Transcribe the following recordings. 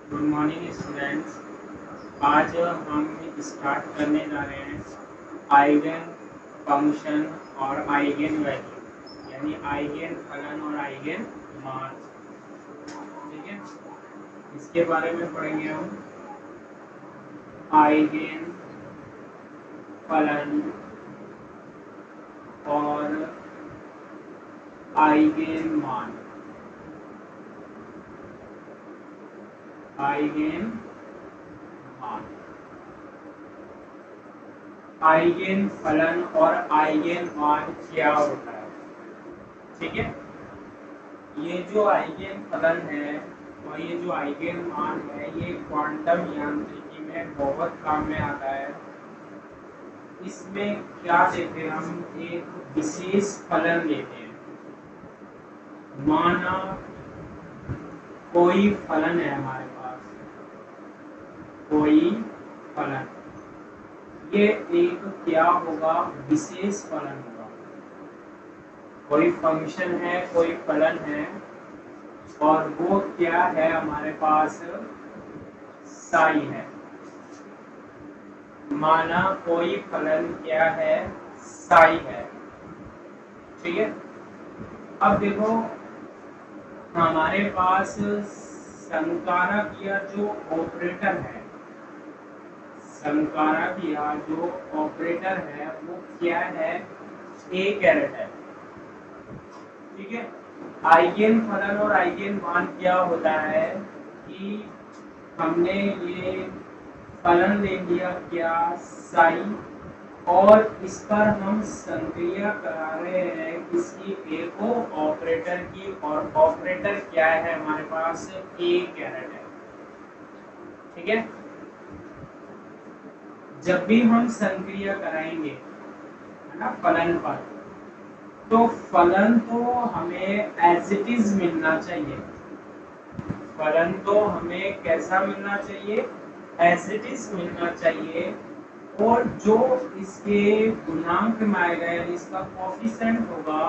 Good morning students. आज हम start करने जा रहे हैं आइगन फंक्शन और आइगन वैल्यू, यानी आइगन फलन और आइगन मान। ठीक है, इसके बारे में पढ़ेंगे हम। आइगन फलन और आइगन मान। आइगन मान, आइगन फलन और आइगन मान क्या होता है? ठीक है, ये जो आइगन फलन है और ये जो आइगन मान है, ये क्वांटम यांत्रिकी में बहुत काम में आता है। इसमें क्या देते हैं, हम एक विशेष फलन लेते हैं। माना कोई फलन है हमारे पास, कोई फलन, ये एक क्या होगा, विशेष फलन होगा। कोई फंक्शन है, कोई फलन है, और वो क्या है हमारे पास, साई है। माना कोई फलन क्या है, साई है। ठीक है, अब देखो हमारे पास संकारक या जो ऑपरेटर है, संकारक या जो ऑपरेटर है वो क्या है, ए कैरेट है। ठीक है, आइगन फलन और आइगन मान क्या होता है कि हमने ये फलन ले लिया क्या, साई, और इस पर हम संक्रिया करा रहे हैं किसी ए को ऑपरेटर की, और ऑपरेटर क्या है हमारे पास, ए कैरेट है। ठीक है, जब भी हम संक्रिया कराएंगे है ना फलन पर, तो फलन तो हमें एज इट इज मिलना चाहिए। फलन तो हमें कैसा मिलना चाहिए, एज इट इज मिलना चाहिए। और जो इसके गुणांक में आएगा, यानी इसका कोफिशिएंट होगा,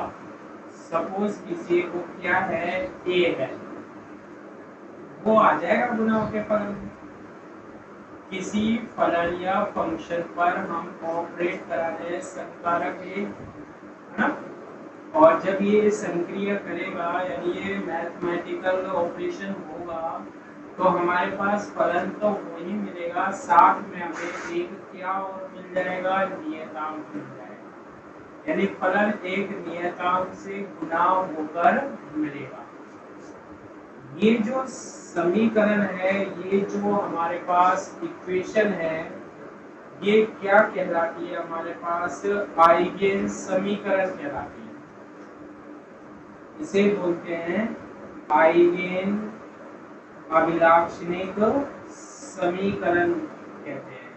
सपोज कीजिए वो क्या है, ए है, वो आ जाएगा गुणांक के फलन में। किसी फलन या फंक्शन पर हम ऑपरेट करा रहे हैं संकारक ए, है ना, और जब ये संक्रिया करेगा यानी ये मैथमेटिकल ऑपरेशन होगा, तो हमारे पास फलन तो वही मिलेगा, साथ में हमें एक क्या और मिल जाएगा, नियतांक मिल जाएगा। यानी फलन एक नियतांक से गुणा होकर मिलेगा। ये जो समीकरण है, ये जो हमारे पास इक्वेशन है, ये क्या कहलाती है हमारे पास, आइगन समीकरण कहलाती है। इसे बोलते हैं आइगन अभिलाक्षणिक समीकरण कहते हैं।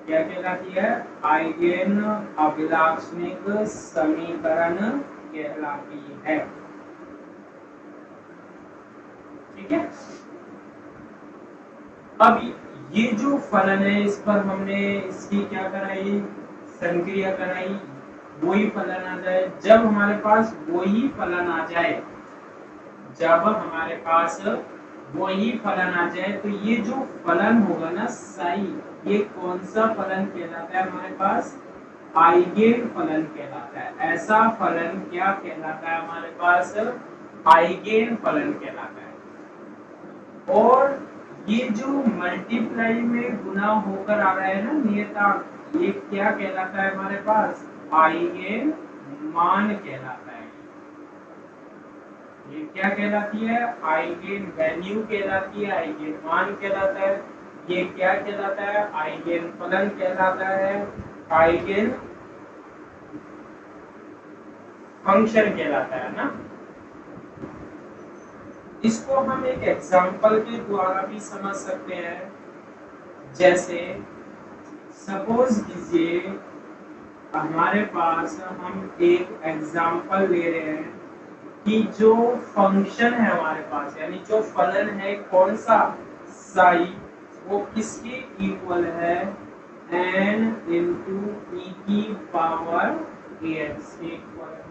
क्या कहलाती है, आइगन अभिलाक्षणिक समीकरण कहलाती है। ठीक है, अब ये जो फलन है, इस पर हमने इसकी क्या कराई, संक्रिया कराई। वही फलन आ जाए, जब हमारे पास वही फलन आ जाए, जब हमारे पास वही फलन आ जाए, तो ये जो फलन होगा ना साई, ये कौन सा फलन कहलाता है हमारे पास, आइगन फलन कहलाता है। ऐसा फलन क्या कहलाता है हमारे पास, आइगन फलन कहलाता है। और ये जो मल्टीप्लाई में गुना होकर आ रहा है ना नियतांक, ये क्या कहलाता है हमारे पास, आइगन मान कहलाता है। ये क्या कहलाती है, आइगन वैल्यू कहलाती है, आइगन मान कहलाता है। ये क्या कहलाता है, आइगन फलन कहलाता है, आइगन फंक्शन कहलाता है ना। इसको हम एक एग्जांपल के द्वारा भी समझ सकते हैं। जैसे सपोज कीजिए हमारे पास हम एक एग्जांपल ले रहे हैं कि जो फंक्शन है हमारे पास, यानी जो फलन है कौन सा, साई, वो किसके इक्वल है, n इंटू ई की पावर ax के इक्वल है।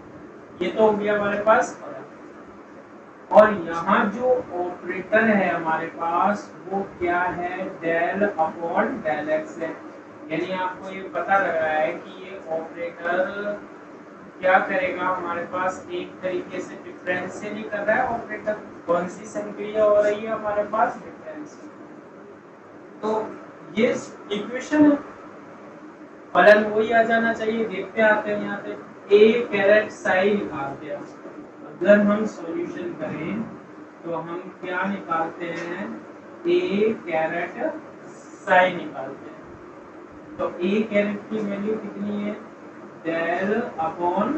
ये तो हो गया हमारे पास फलन। और यहाँ जो ऑपरेटर है हमारे पास वो क्या है, डेल अपॉन डेल एक्स है। यानी आपको ये पता लग रहा है कि ये ऑपरेटर क्या करेगा, हमारे पास एक तरीके से डिफरेंशियल ही कर रहा है ऑपरेटर। कौन सी संक्रिया हो रही है हमारे पास, डिफरेंशियल। तो ये इक्वेशन है, फलन वही आ जाना चाहिए। देखते आते हैं यहाँ पे ए कैरेट साई निकालते हैं। अगर हम सॉल्यूशन करें तो हम क्या निकालते हैं, ए कैरेट साई निकालते हैं। तो ए कैरेट की वैल्यू कितनी है, डेल अपॉन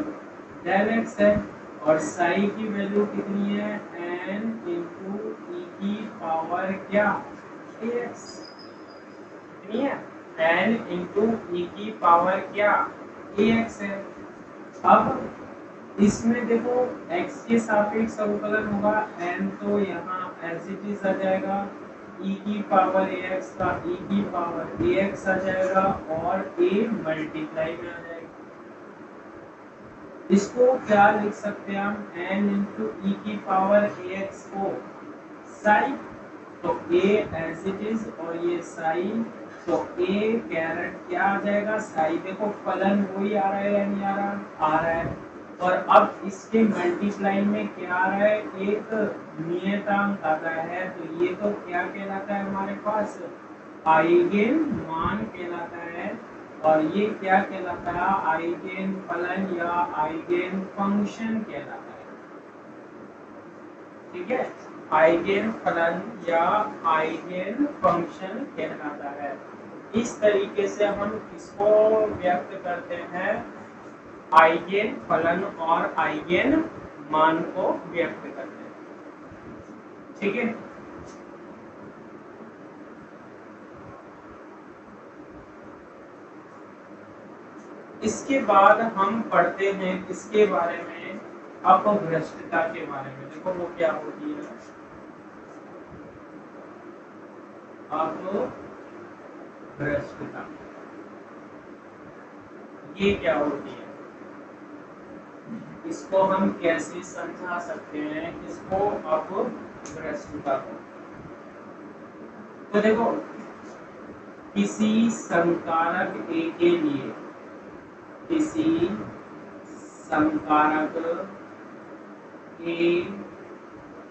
डेल एक्स है, और साई की वैल्यू कितनी है, एन इंटू ई की पावर क्या, ए एक्स। कितनी है, एन इंटू ई की पावर क्या, ए एक्स है। अब इसमें देखो x के सापेक्ष अवकलन होगा, n तो यहाँ एज इट इज आ जाएगा, e की पावर ax का e की पावर ax आ जाएगा, और a मल्टीप्लाई में आ जाएगा। इसको क्या लिख सकते हैं हम, n इंटू ई की पावर ax को साई, तो a एज इट इज, और ये साई, तो a कैरेट क्या आ जाएगा, साई। देखो फलन वही आ रहा है या नहीं आ रहा, आ रहा है। और अब इसके मल्टीप्लाई में क्या आ रहा है, एक नियतांक आता है, तो ये तो क्या कहलाता है हमारे पास, आइगेन मान कहलाता है। और ये क्या कहलाता है, आइगेन फलन या आइगेन फंक्शन कहलाता है। ठीक है, आइगेन फलन या आइगेन फंक्शन कहलाता है। इस तरीके से हम इसको व्यक्त करते हैं, आइगेन फलन और आइगेन मान को व्यक्त करते हैं। ठीक है, इसके बाद हम पढ़ते हैं किसके बारे में, अपभ्रष्टता के बारे में। देखो वो क्या होती है, अपभ्रष्टता ये क्या होती है, इसको हम कैसे समझा सकते हैं, इसको अपभ्रष्टता को। तो देखो किसी संकारक ए के लिए, किसी संकारक ए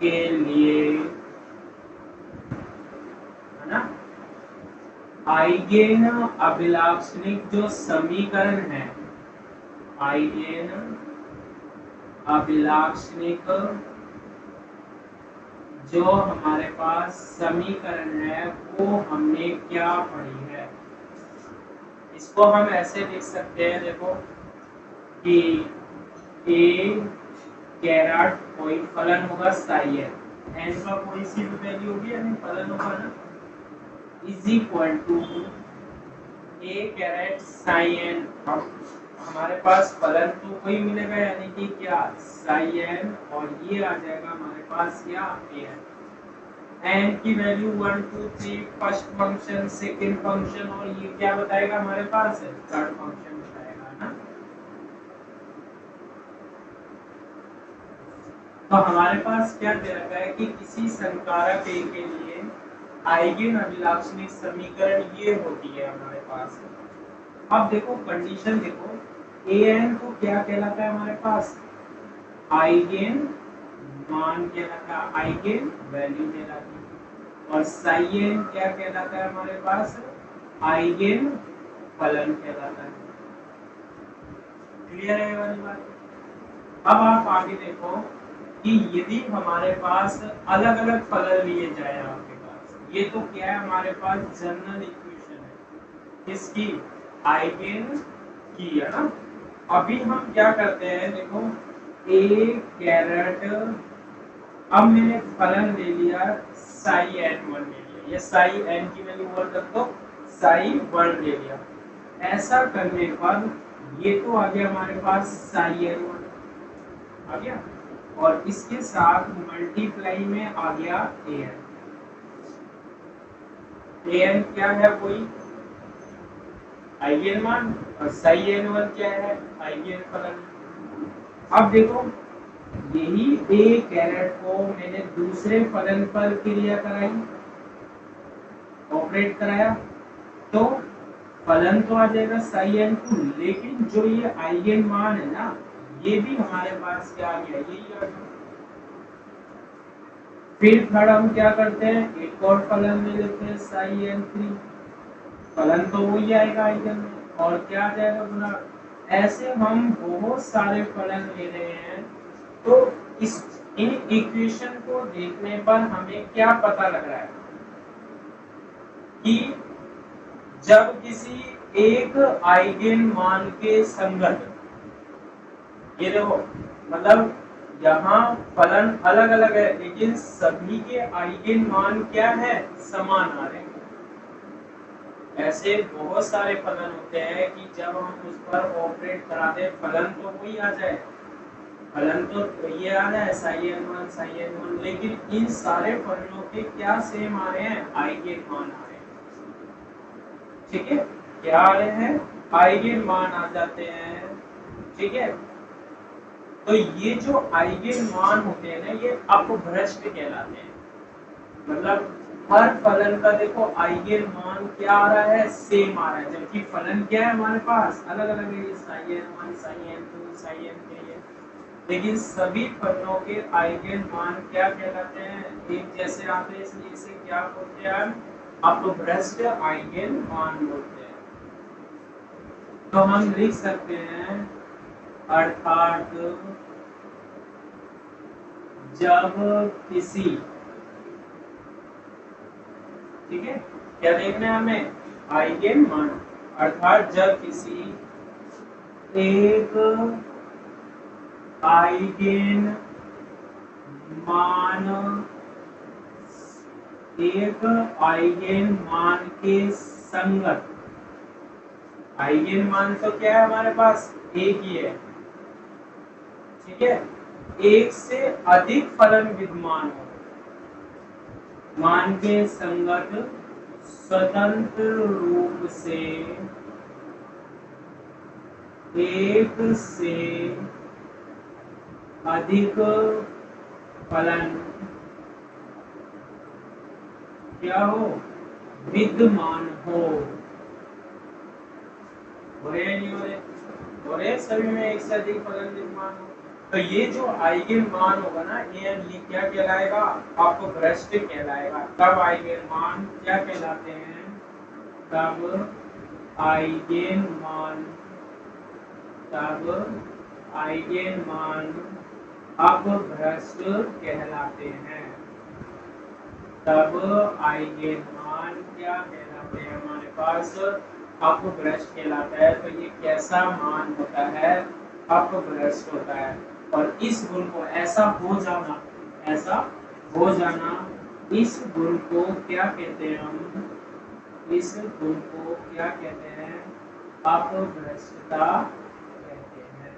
के लिए, है ना, आइगेन अभिलाक्षणिक जो समीकरण है, आइगेन अभिलाक्षणिक जो हमारे पास समीकरण है वो हमने क्या पढ़ी है। इसको हम ऐसे लिख सकते हैं, देखो कि ए कैरेट कोई फलन होगा साई है, एन का कोई सी भी वैल्यू होगी यानी फलन होगा ना, is equal to A caret psi n. हमारे पास फलन तो कोई मिलेगा यानी कि क्या, साई एन, और ये आ जाएगा हमारे पास क्या, ए एन। एन की value 1 2 3 first function, second function, और ये क्या बताएगा हमारे पास, थर्ड फंक्शन बताएगा ना। तो हमारे पास क्या दे रखा है कि किसी संकारक ए के लिए आइगेन अभिलाक्षणिक समीकरण ये होती है हमारे पास। अब देखो कंडीशन देखो, ए एन तो क्या कहलाता है हमारे पास, आइगेन मान कहलाता है, आइगेन वैल्यू कहलाती है। और साई एन क्या कहलाता है हमारे पास, आइगेन फलन कहलाता है। क्लियर है ये वाली बात। अब आप आगे देखो कि यदि हमारे पास अलग अलग फलन लिए जाए आपके पास, ये तो क्या है हमारे पास जनरल इक्वेशन है किसकी, आइगेन की, है ना। अभी हम क्या करते हैं, देखो ए कैरेट, अब मैंने फलन ले लिया साई एन 1 ले लिया, या साई एन की वैल्यू 1 रख दो, साई 1 ले लिया। ऐसा करने पर ये तो आ गया हमारे पास साई एन 1 आ गया, और इसके साथ मल्टीप्लाई में आ गया ए एन। ए एन क्या है, कोई आइगेन मान, और साई एन 1 क्या है, आइगेन फलन। अब देखो यही ए कैरेट को मैंने दूसरे फलन पर क्रिया कराई, ऑपरेट कराया, तो फलन तो आ जाएगा साइन टू, लेकिन जो ये आइगन मान है ना, ये भी हमारे पास क्या आ गया, यही आ गया। फिर थर्ड हम क्या करते हैं, एक और फलन ले लेते हैं साइन थ्री, फलन तो वही आएगा आइगन में, और क्या आ जाएगा गुना। ऐसे हम बहुत सारे फलन ले रहे हैं। तो इस इन इक्वेशन को देखने पर हमें क्या पता लग रहा है कि जब किसी एक आइगन मान के संगत, ये देखो मतलब यहाँ फलन अलग अलग है लेकिन सभी के आइगन मान क्या है, समान आ रहे हैं। ऐसे बहुत सारे फलन होते हैं कि जब हम उस पर ऑपरेट करा दे फलन तो वही आ जाए, फलन तो ये आ रहा है sin 1, लेकिन इन सारे फलनों के क्या सेम आ रहे हैं, आइगन मान आ रहे हैं। ठीक है, क्या आ रहे हैं, आइगन मान आ जाते हैं। ठीक है, तो ये जो आइगन मान होते हैं ना, ये अपभ्रष्ट कहलाते हैं। मतलब हर फलन का देखो आइगन मान क्या आ रहा है, सेम आ रहा है, जबकि फलन क्या है हमारे पास अलग अलग है, sin 1 sin 2 sin 3, लेकिन सभी फलनों के आइगन मान क्या कहलाते हैं, एक जैसे आते हैं, इसलिए इसे क्या बोलते हैं, अपभ्रष्ट आइगन मान बोलते हैं। तो हम लिख सकते हैं अर्थात जब किसी, ठीक है, क्या देखना है हमें, आइगन मान, अर्थात जब किसी एक आइगन मान, एक आइगन मान के संगत, आइगन मान तो क्या है हमारे पास, एक ही है। ठीक है, एक से अधिक फलन विद्यमान हो, मान के संगत स्वतंत्र रूप से एक से अधिक फलन क्या हो, विद्यमान हो रहे, नहीं हो रहे सभी में एक से अधिक फलन विद्यमान हो। तो ये जो आइगन मान होगा ना, ये क्या कहलाएगा, अपभ्रष्ट कहलाएगा। तब आइगन मान क्या कहलाते हैं, तब आइगन मान, तब आइगन मान अपभ्रष्ट कहलाते हैं। तब आइगन मान क्या कहलाते हैं हमारे पास, अपभ्रष्ट कहलाता है। तो ये कैसा मान होता है, अपभ्रष्ट होता है। और इस गुण को ऐसा हो जाना, ऐसा हो जाना, इस गुण को क्या कहते हैं हम, इस गुण को क्या कहते हैं, अपभ्रष्टता कहते हैं।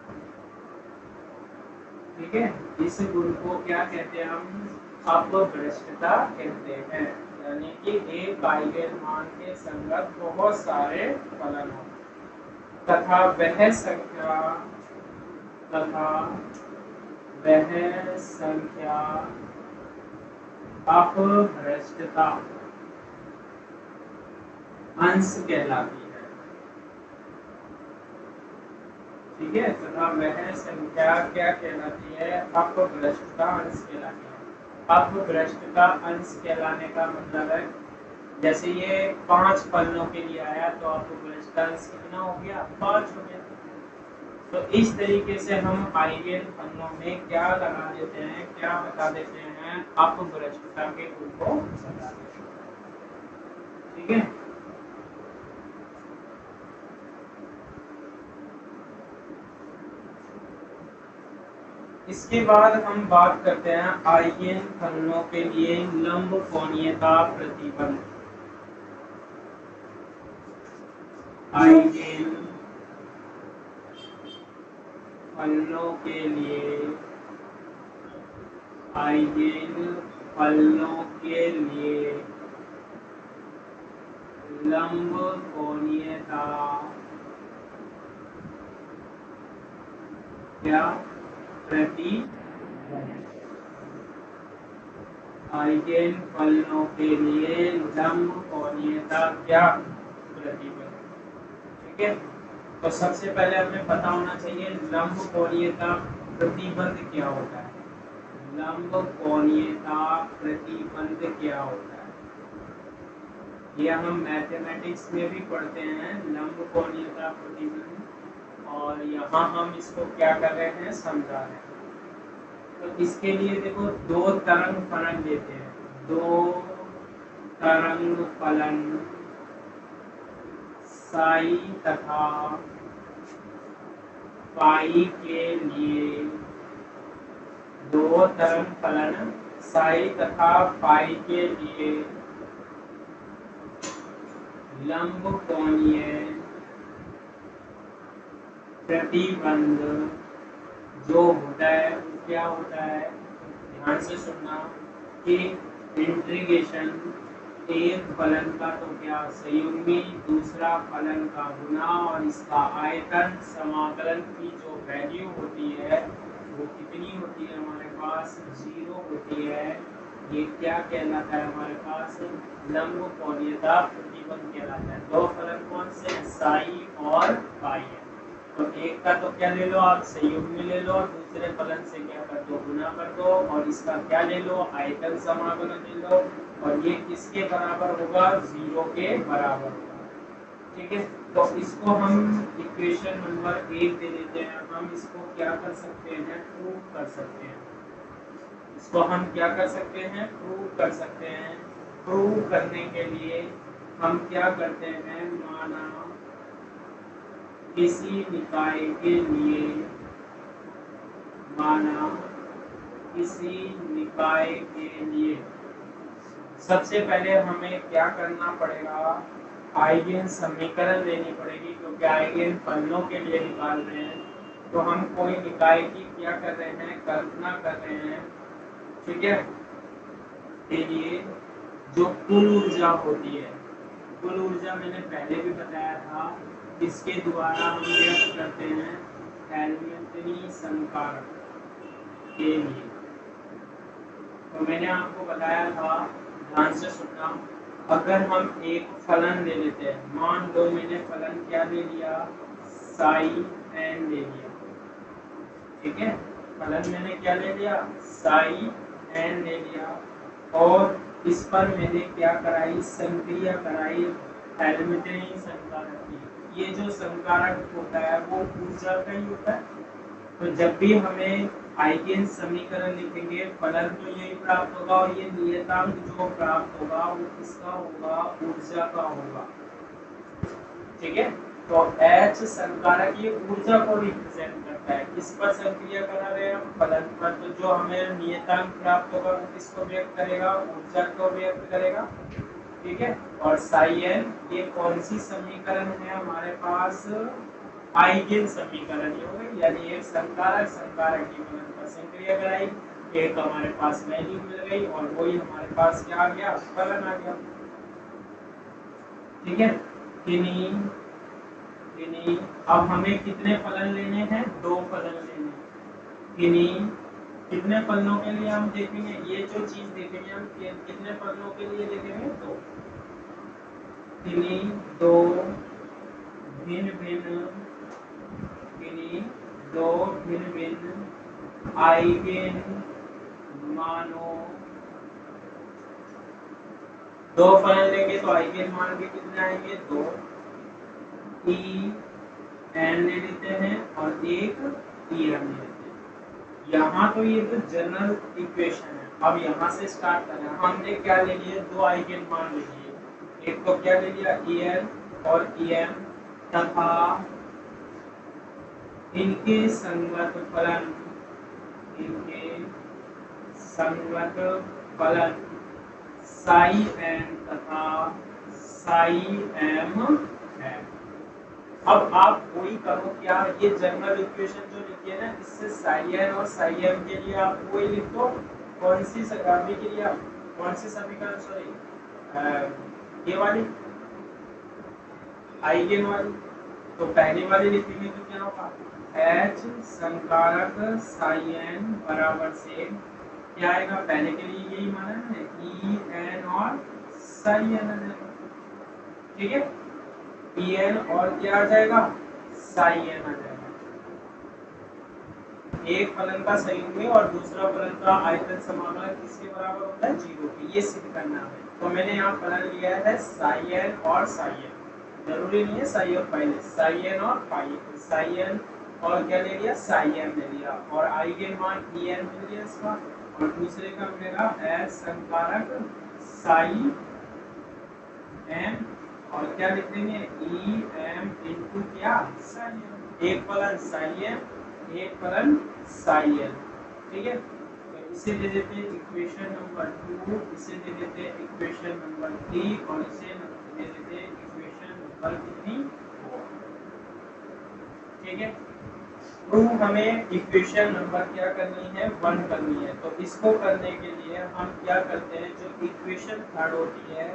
ठीक है, इस गुण को क्या कहते हैं हम, अपभ्रष्टता कहते हैं। यानी कि एक आइगन मान के संगत बहुत सारे फलन हो तथा वह संख्या, तथा वह संख्या अपभ्रष्टता अंश कहलाती है। ठीक है, तथा वह संख्या क्या कहलाती है, अपभ्रष्टता अंश कहलाती है। अपभ्रष्टता अंश कहलाने का मतलब है, जैसे ये 5 फलनों के लिए आया तो अपभ्रष्टता अंश कितना हो गया, 5 हो गया। तो इस तरीके से हम आइगन फलनों में क्या लगा देते हैं, क्या बता देते हैं, अपभ्रष्टता के गुण को बता देते हैं। ठीक है, इसके बाद हम बात करते हैं आइगन फलनों के लिए लंब कोणीयता प्रतिबंध। आइगन फलनों के लिए, आइगन फलनों के लिए लंब कोणीयता क्या प्रतिबंध आइगेन फलनों के लिए लंब कोणीयता क्या प्रतिबंध। ठीक है, तो सबसे पहले हमें पता होना चाहिए लंब कोणीयता प्रतिबंध क्या होता है। लंब कोणीयता प्रतिबंध क्या होता है, ये हम मैथमेटिक्स में भी पढ़ते हैं, लंब कोणीयता प्रतिबंध, और यहाँ हम इसको क्या कर रहे हैं, समझा रहे हैं। तो इसके लिए देखो दो तरंग फलन लेते हैं, दो तरंग फलन साई तथा पाई के लिए, दो तरंग फलन साई तथा पाई के लिए लंब कोणीय प्रतिबंध जो होता है वो क्या होता है, ध्यान से सुनना, कि इंटीग्रेशन एक फलन का तो क्या संयुग्मी, दूसरा फलन का गुना, और इसका आयतन समाकलन की जो वैल्यू होती है वो कितनी होती है हमारे पास, 0 होती है। ये क्या कहलाता है हमारे पास, लंब कोणीयता प्रतिबंध कहलाता है। दो फलन कौन से, साई और पाई है। तो एक का तो क्या ले लो आप, संयुग्मी ले लो, दूसरे फलन से क्या कर दो, गुना कर दो, और इसका क्या ले लो, आयतन समाकलन ले लो, और ये किसके बराबर होगा, 0 के बराबर होगा। ठीक है, तो इसको हम इक्वेशन नंबर 1 दे देते हैं। हम इसको क्या कर सकते हैं, प्रूव कर सकते हैं। इसको हम क्या कर सकते हैं, प्रूव कर सकते हैं। प्रूव करने के लिए हम क्या करते हैं, माना किसी निकाय के लिए, माना किसी निकाय के लिए सबसे पहले हमें क्या करना पड़ेगा, आइगेन समीकरण लेनी पड़ेगी, क्योंकि आइगेन फलनों के लिए निकाल रहे हैं। तो हम कोई निकाय की क्या कर रहे हैं, कल्पना कर रहे हैं। ठीक है, के लिए जो कुल ऊर्जा होती है, कुल ऊर्जा मैंने पहले भी बताया था, इसके द्वारा हम व्यक्त करते हैं हेल्मिंथनी संकारक के लिए। तो मैंने आपको बताया था, ध्यान से सुनना, अगर हम एक फलन ले लेते हैं, मान लो मैंने फलन क्या ले लिया, साई एन ले लिया। ठीक है, फलन मैंने क्या ले लिया, साई एन ले लिया, और इस पर मैंने क्या कराई, संक्रिया कराई हेल्मिंथनी संकारक की। ये जो संकारक होता है वो ऊर्जा का ही होता है। तो जब भी हमें आइगेन समीकरण लिखेंगे, फलन तो यही प्राप्त होगा, और ये नियतांक जो प्राप्त होगा वो किसका होगा, ऊर्जा का होगा। ठीक है, तो H संकारक ये ऊर्जा को रिप्रेजेंट करता है। किस पर संक्रिया करा रहे हैं हम, फलन पर। तो जो हमें नियतांक प्राप्त होगा वो किसको व्यक्त करेगा, ऊर्जा को व्यक्त करेगा। ठीक है, और साई एन ये कौन सी समीकरण है हमारे पास, आइगेन समीकरण ही हो गई, यानी एक संकारक संकारक की फलन पर संक्रिया कराई, एक हमारे पास वैल्यू मिल गई, और वही हमारे पास क्या आ गया, फलन आ गया। ठीक है, किन्हीं अब हमें कितने फलन लेने हैं, दो फलन लेने हैं। किन्हीं कितने फलनों के लिए हम देखेंगे, ये जो चीज देखेंगे हम कितने फलनों के लिए देखेंगे, तो किन्हीं दो भिन्न भिन्न, किन्हीं दो भिन्न भिन्न आइगेन मानों, दो फलन लेंगे तो आइगेन मान के कितने आएंगे, दो, ई एन ले लेते हैं और एक ई एम ले लेते हैं। यहाँ तो ये तो जनरल इक्वेशन है। अब यहाँ से स्टार्ट करें, हमने क्या ले लिए, दो आइगेन मान ले लिए। एक तो क्या ले लिया, ई एन और ई एम, तथा इनके संगत फलन, इनके संगत फलन साई एन तथा साई एम है। अब आप वही करो, क्या ये जनरल इक्वेशन जो लिखी है ना, इससे साई एन और साई एम के लिए आप वही लिख दो। कौन सी समीकरण के लिए, कौन सी समीकरण, सॉरी ये वाली आइगेन वाली। तो पहली वाली लिखेंगे तो क्या होगा, एच संकारक साई एन बराबर से क्या आएगा, पहले के लिए यही माना है ई एन और साई एन आ जाएगा, ठीक है, ई एन और क्या आ जाएगा, साई एन आ जाएगा। एक फलन का संयुग्मी और दूसरा फलन का आयतन समाकलन किसके बराबर होता है, 0 के, ये सिद्ध करना है। तो मैंने यहाँ फलन लिया है साई एन और साई एन, जरूरी नहीं है साई और पाई, साई एन और पाई, साई एन और क्या ले लिया, साई एन ले लिया, और आइगन मान ई एन मिल गया इसका, और दूसरे का मिलेगा एच संकारक साई एन, और क्या लिख देंगे ई एम इनटू क्या, साई एन, एक फलन साई एन एक फलन साई एन, ठीक है। तो इसे दे देते हैं इक्वेशन नंबर 2, इसे दे देते हैं इक्वेशन नंबर 3, और इसे दे देते हैं इक्वेशन नंबर कितनी, 4, ठीक है। तो हमें इक्वेशन नंबर क्या करनी है, 1 करनी है। तो इसको करने के लिए हम क्या करते हैं, जो इक्वेशन थर्ड होती है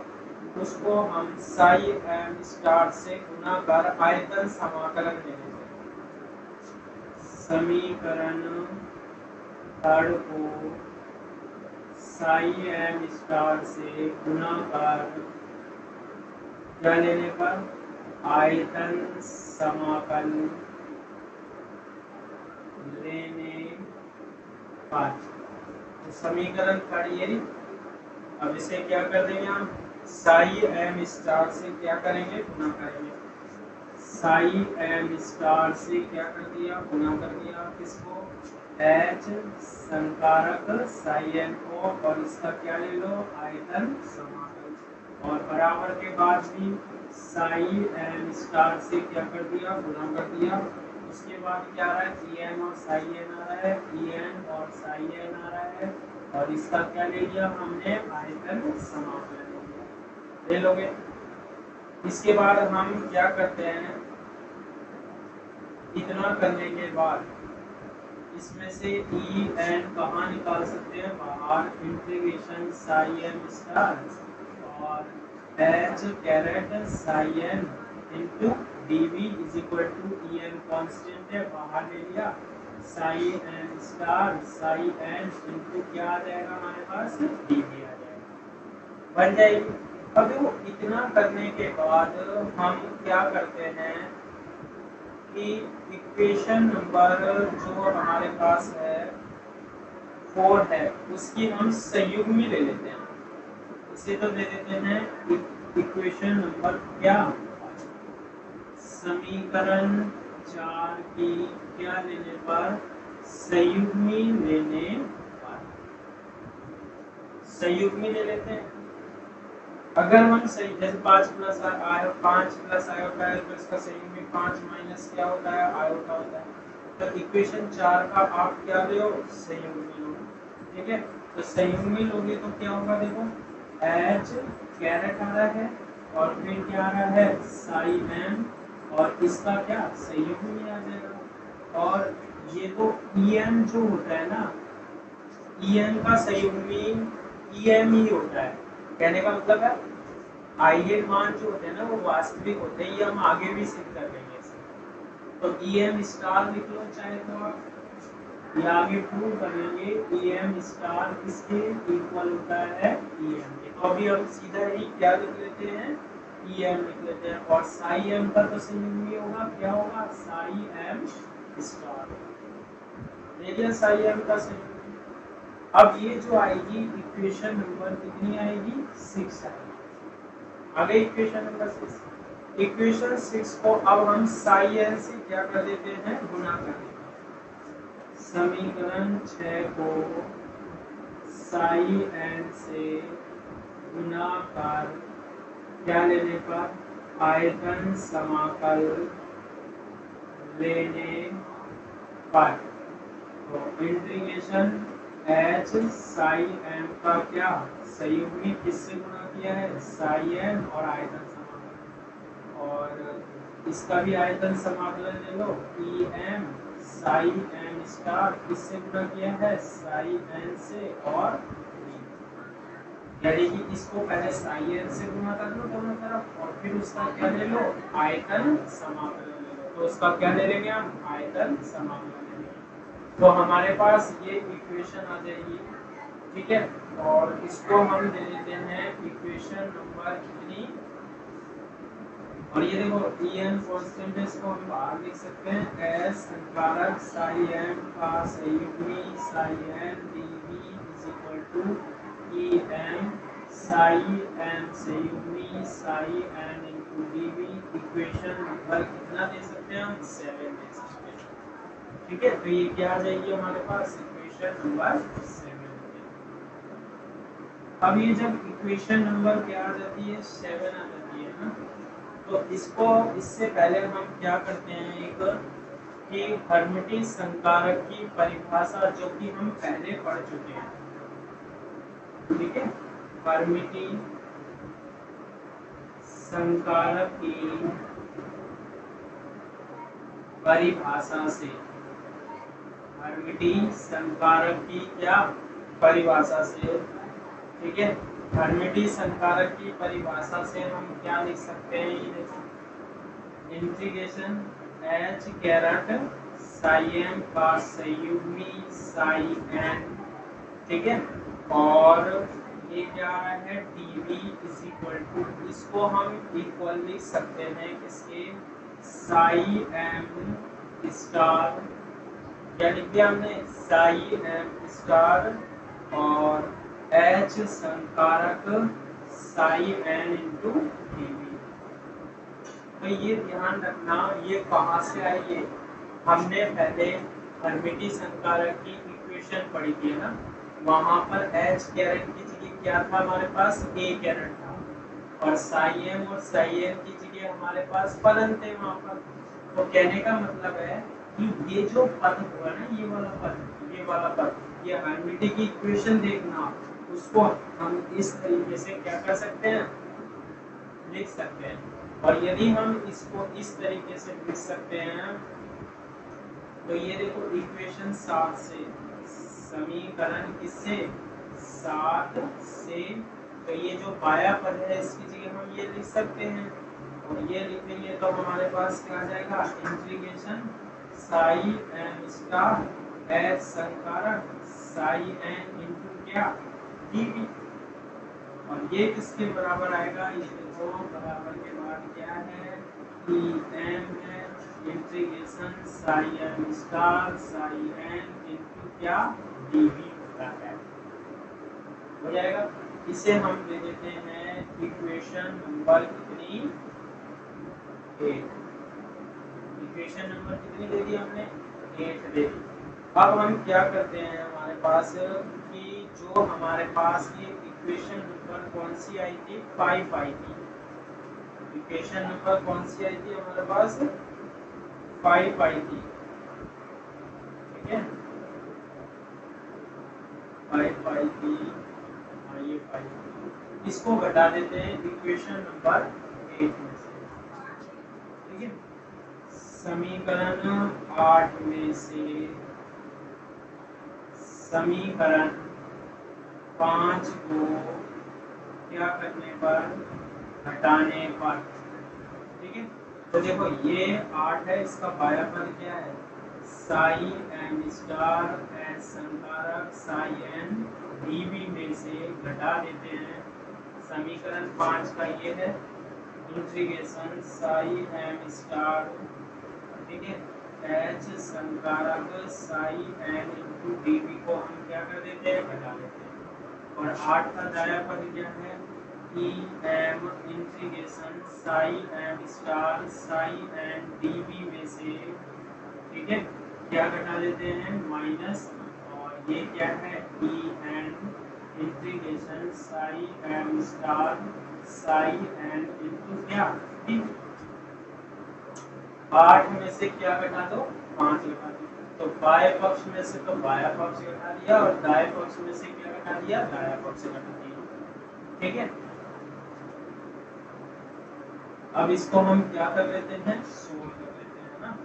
उसको हम साई एम स्टार से गुना कर आयतन समाकलन ले लेते हैं। समीकरण थर्ड को साई एम स्टार से गुना कर क्या लेने पर, आयतन समाकल लेने पर। तो समीकरण थर्ड ये, अब इसे क्या कर देंगे हम, साई एम स्टार से क्या करेंगे, गुना करेंगे, साई एम स्टार से क्या कर दिया, गुना कर दिया, किसको, एच संकारक साई एन को, और इसका क्या ले लो, आयतन समाकल, और बराबर के बाद भी साई एम स्टार से क्या कर दिया, गुना कर दिया, उसके बाद क्या आ रहा है, ई एन और साई एन आ रहा है, ई एन और साई एन आ रहा है, और इसका क्या ले लिया हमने, आयतन समाकलन ले लोगे। इसके बाद हम क्या करते हैं, इतना करने के बाद इसमें से ई एन कहाँ निकाल सकते हैं, बाहर, इंटीग्रेशन साई एन स्टार और H caret psi n into dV is equal to E n constant है, बाहर ले लिया, psi n star psi n into क्या आ जाएगा हमारे पास, डीवी आ जाएगा, बन जाएगी। अब देखो इतना करने के बाद हम क्या करते हैं कि इक्वेशन नंबर जो हमारे पास है 4 है उसकी हम संयुग्मी ले लेते हैं, इसे तो दे देते हैं इक्वेशन नंबर क्या, समीकरण 4 की क्या लेने पर, संयुग्मी लेने पर, संयुग्मी ले लेते हैं। अगर हम सही जैसे 5 प्लस आयोटा है तो इसका संयुग्मी 5 माइनस क्या होता है, आयोटा होता है, तो इक्वेशन 4 का आप क्या लो, संयुग्मी लो, ठीक है। तो संयुग्मी लोगे तो क्या होगा, देखो एच कैरेट आ रहा है और फिर क्या आ रहा है, साई एम, और इसका क्या संयुग्मी आ जाएगा, और ये तो ई एम जो होता है ना, ई एम का संयुग्मी ई एम ही होता है, कहने का मतलब है आइगन मान जो होते हैं ना वो वास्तविक होते हैं, ये हम आगे भी सिद्ध कर लेंगे इसे। तो ई एम स्टार लिख लो चाहे तो आप, ये आगे प्रूव कर लेंगे, ई एम स्टार किसके इक्वल होता है, ई एम के। तो अभी हम सीधा ही क्या लिख लेते हैं, ई एम लिख लेते हैं, और साई एम का तो संयुग्मी होगा, क्या होगा, साई एम स्टार, देखिए साई एम का संयुग्मी। अब ये जो आएगी इक्वेशन नंबर कितनी आएगी, 6 आएगी, आगे इक्वेशन नंबर 6, इक्वेशन 6 को अब हम साई एन से क्या कर देते हैं, गुना कर देते हैं, समीकरण 6 को साई एन से गुना कर क्या लेने पर, आयतन समाकल लेने पर, तो इंटीग्रेशन एच साई एम का क्या संयुग्मी किससे गुना किया है, साई एम और आयतन समाकलन, और इसका भी आयतन समाकलन ले लो, E m psi m star किससे गुना किया है, साई एन से, और यानी कि इसको पहले साई एन से गुना कर लो दोनों तरफ, और फिर उसका क्या ले लो, आयतन समाकलन ले तो उसका क्या ले लेंगे हम, आयतन समांतर ले लेंगे। तो हमारे पास ये इक्वेशन आ जाएगी, ठीक है। और इसको हम दे देते हैं इक्वेशन नंबर कितनी, और ये देखो En कांस्टेंट है, इसको हम बाहर लिख सकते हैं एस संकारक साई m का संयुग्मी psi n dv is equal to Em psi m संयुग्मी psi n into dv। Equation number कितना दे सकते हैं हम, 7 दे सकते हैं, ठीक है। तो ये क्या आ जाएगी हमारे पास, इक्वेशन नंबर 7। अब ये जब इक्वेशन नंबर क्या आ जाती है, 7 आ जाती है ना, तो इसको इससे पहले हम क्या करते हैं, एक कि हर्मिटियन संकारक की परिभाषा जो कि हम पहले पढ़ चुके हैं, ठीक है। हर्मिटियन संकारक की परिभाषा से, हर्मिटियन संकारक की क्या परिभाषा से, ठीक है। हर्मिटियन संकारक की परिभाषा से हम क्या लिख सकते हैं, ये देखो integration h caret psi m का संयुग्मी साई n, ठीक है। और ये क्या आ रहा है, dv इज इक्वल टू, इसको हम इक्वल लिख सकते हैं किसके, साई m स्टार, क्या लिख दिया हमने, साई m स्टार और h संकारक साई n इंटू dv। तो ये ध्यान रखना, ये कहाँ से आई है, हमने पहले हर्मिटियन संकारक की इक्वेशन पढ़ी थी ना, वहां पर h कैरेट की जगह क्या था हमारे पास, a कैरेट था, और साई m और साई n की जगह हमारे पास फलन थे वहां पर। तो कहने का मतलब है कि ये जो पद हुआ ना, ये वाला पद, ये वाला पद, ये हर्मिटियन की इक्वेशन देखना, उसको हम इस तरीके से क्या कर सकते हैं, लिख सकते हैं। और यदि हम इसको इस तरीके से लिख सकते हैं, तो ये देखो इक्वेशन 7 से, समीकरण किससे, 7 से, तो ये जो बाया पद है इसकी जगह हम ये लिख सकते हैं, और ये लिखेंगे तो हमारे पास क्या आ जाएगा, integration psi m star h संकारक साई n इंटू क्या, dv। और ये किसके बराबर आएगा, ये देखो बराबर के बाद क्या है, em है integration psi m star Sai n into क्या, dv होता है, हो जाएगा। इसे हम दे देते हैं इक्वेशन नंबर कितनी, 8। इक्वेशन नंबर कितनी दे दी हमने, 8 दे दी। अब हम क्या करते हैं, हमारे पास कि जो हमारे पास ये इक्वेशन नंबर कौन सी आई थी, 5 आई थी। इक्वेशन नंबर कौन सी आई थी हमारे पास, 5 आई थी, ठीक है, 5 आई थी, हाँ ये 5 थी। इसको घटा देते हैं इक्वेशन नंबर 8 में से, ठीक है। समीकरण 8 में से समीकरण 5 को क्या करने पर, घटाने पर, ठीक है। तो देखो ये 8 है, इसका बाया पद क्या है, साई m स्टार h संकारक साई n dv में से घटा देते हैं। समीकरण 5 का ये है इंटीग्रेशन साई m स्टार, ठीक है, h संकारक साई n इंटू dv को हम क्या कर देते हैं, घटा देते हैं। और 8 का दाया पद क्या है, em integration psi m star Sai n dv में से, ठीक है, क्या घटा देते हैं, माइनस, और ये क्या है, en integration psi m star Sai n into क्या, 8 में से क्या घटा दो, 5 घटा दो। तो बाएं पक्ष में से तो बाया पक्ष घटा दिया, और दाएं पक्ष में से क्या घटा दिया, दाया पक्ष घटा दिया, ठीक है। अब इसको हम क्या कर लेते हैं, सोल्व कर लेते हैं ना।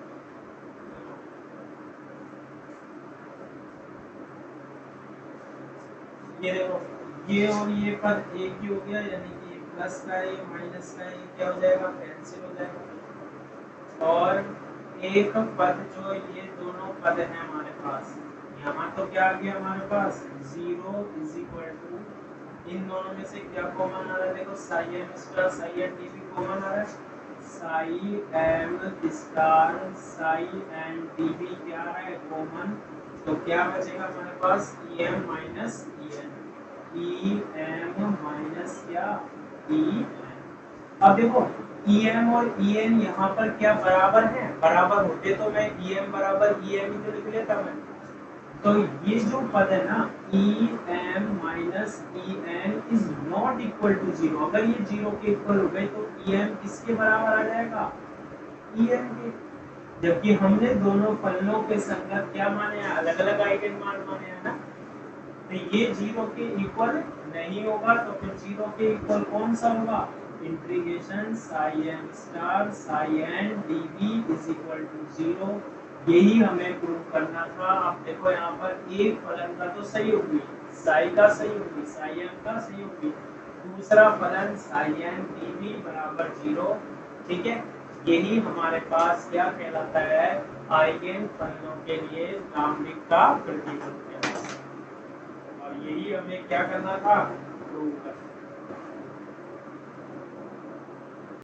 ये देखो ये और ये पद एक ही हो गया, यानी कि प्लस का ये माइनस का ये क्या हो जाएगा, कैंसिल हो जाएगा। और एक पद जो ये दोनों पद हैं हमारे पास, यहाँ तो क्या आ गया हमारे पास 0 इज इक्वल टू, इन दोनों में से क्या कॉमन आ रहा है, देखो psi m star psi n d भी कॉमन आ रहा है, psi m star psi n d भी क्या है कॉमन, तो क्या बचेगा हमारे पास E m minus E n, E m minus क्या ई एन। अब देखो ई एम और ई एन यहाँ पर क्या बराबर है, बराबर होते तो मैं ई एम बराबर ई एम ही तो लिख लेता मैं, तो ये जो पद है ना E m minus E n is not equal to zero, अगर ये जीरो के इक्वल हो गए तो ई एम किसके बराबर आ जाएगा, ई एन के, जबकि हमने दोनों फलनों के संगत क्या माने हैं, अलग अलग आइगन मान माने हैं ना, तो ये जीरो के इक्वल नहीं होगा, तो फिर जीरो के इक्वल कौन सा होगा, integration psi m star psi n D B is equal to zero, यही हमें प्रूव करना था। आप देखो यहाँ पर एक फलन का तो सही होगी, साई का सही होगी, साई एम का सही होगी, दूसरा फलन साई एन डी बी बराबर जीरो, ठीक है, यही हमारे पास क्या कहलाता है, आइगन फलनों के लिए प्रारंभिक का प्रतिबल कहलाता है, और यही हमें क्या करना था, प्रूव करना।